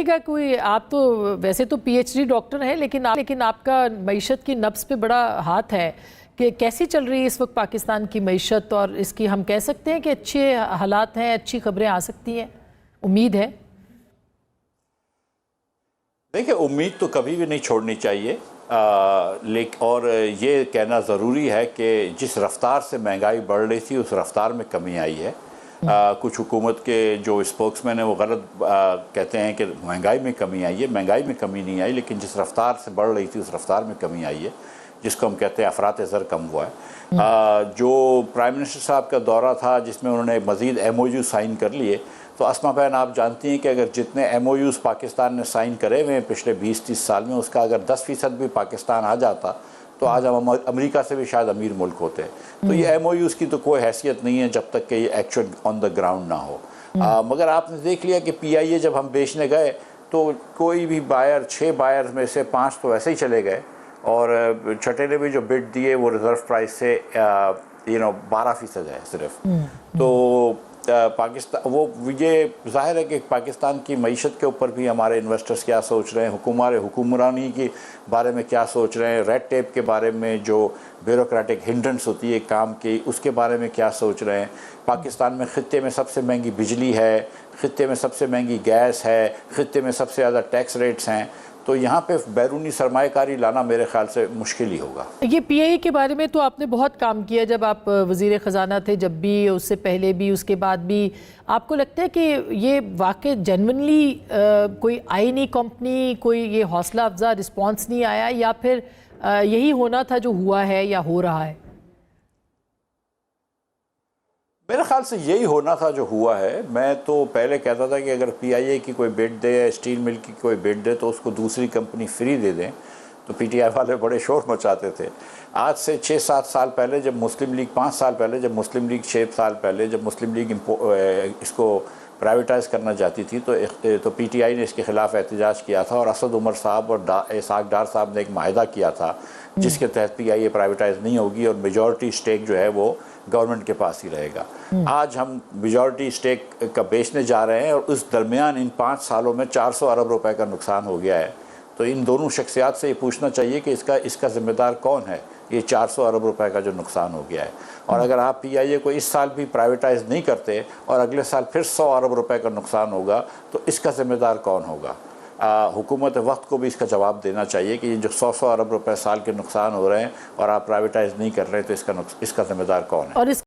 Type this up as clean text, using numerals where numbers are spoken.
बताइएगा, कोई आप तो वैसे तो पीएचडी डॉक्टर हैं, लेकिन आपका मईशत की नब्ज पे बड़ा हाथ है कि कैसी चल रही है इस वक्त पाकिस्तान की मईशत, और इसकी हम कह सकते हैं कि अच्छे हालात हैं, अच्छी खबरें आ सकती हैं, उम्मीद है? देखिए, उम्मीद तो कभी भी नहीं छोड़नी चाहिए, और ये कहना ज़रूरी है कि जिस रफ्तार से महंगाई बढ़ रही थी उस रफ्तार में कमी आई है। कुछ हुकूमत के जो स्पोक्समैन हैं वो गलत कहते हैं कि महंगाई में कमी आई है। महंगाई में कमी नहीं आई, लेकिन जिस रफ्तार से बढ़ रही थी उस रफ्तार में कमी आई है, जिसको हम कहते हैं अफरात ज़र कम हुआ है। जो प्राइम मिनिस्टर साहब का दौरा था जिसमें उन्होंने मज़ीद MOU साइन कर लिए, तो अस्मा बहन आप जानती हैं कि अगर जितने MOUs पाकिस्तान ने साइन करे हुए हैं पिछले 20-30 साल में, उसका अगर 10% भी पाकिस्तान आ जाता तो आज हम अमेरिका से भी शायद अमीर मुल्क होते हैं। तो ये MOUs की तो कोई हैसियत नहीं है जब तक कि ये एक्चुअल ऑन द ग्राउंड ना हो। मगर आपने देख लिया कि PIA जब हम बेचने गए तो कोई भी बायर, 6 बायर में से 5 तो ऐसे ही चले गए, और छठे ने भी जो बिड दिए वो रिज़र्व प्राइस से 12% है सिर्फ। तो पाकिस्तान वो ये ज़ाहिर है कि पाकिस्तान की मईशत के ऊपर भी हमारे इन्वेस्टर्स क्या सोच रहे हैं, हुक्मरानी के बारे में क्या सोच रहे हैं, रेड टेप के बारे में जो ब्यूरोक्रेटिक हिंड्रेंस होती है काम की, उसके बारे में क्या सोच रहे हैं। पाकिस्तान में ख़ित्ते में सबसे महंगी बिजली है, ख़ित्ते में सबसे महंगी गैस है, ख़ित्ते में सबसे ज़्यादा टैक्स रेट्स हैं, तो यहाँ पे बैरूनी सरमाएकारी लाना मेरे ख्याल से मुश्किल ही होगा। ये PIA के बारे में तो आपने बहुत काम किया जब आप वज़ीर ख़जाना थे, जब भी, उससे पहले भी, उसके बाद भी। आपको लगता है कि ये वाकई जेन्युइनली कोई आई नहीं कंपनी, कोई ये हौसला अफजा रिस्पॉन्स नहीं आया, या फिर यही होना था जो हुआ है या हो रहा है? मेरे ख्याल से यही होना था जो हुआ है। मैं तो पहले कहता था कि अगर PIA की कोई बिड दे या स्टील मिल की कोई बिड दे तो उसको दूसरी कंपनी फ्री दे दें, तो PTI वाले बड़े शोर मचाते थे। आज से 6-7 साल पहले जब मुस्लिम लीग, 5 साल पहले जब मुस्लिम लीग, 6 साल पहले जब मुस्लिम लीग इसको प्राइवेटाइज़ करना चाहती थी तो PTI ने इसके ख़िलाफ़ एहतजाज किया था, और असद उमर साहब और इसाक डार साहब ने एक माहिदा किया था जिसके तहत PIA प्राइवेटाइज़ नहीं होगी और मेजॉरिटी स्टेक जो है वो गवर्नमेंट के पास ही रहेगा। आज हम मेजॉरिटी स्टेक का बेचने जा रहे हैं, और उस दरमियान इन 5 सालों में 400 अरब रुपए का नुकसान हो गया है। तो इन दोनों शख्सियात से ये पूछना चाहिए कि इसका ज़िम्मेदार कौन है, ये 400 अरब रुपए का जो नुकसान हो गया है। और अगर आप PIA को इस साल भी प्राइवेटाइज़ नहीं करते और अगले साल फिर 100 अरब रुपए का नुकसान होगा, तो इसका ज़िम्मेदार कौन होगा? हुकूमत वक्त को भी इसका जवाब देना चाहिए कि ये जो 100 अरब रुपए साल के नुकसान हो रहे हैं और आप प्राइवेटाइज़ नहीं कर रहे, तो इसका ज़िम्मेदार कौन है? और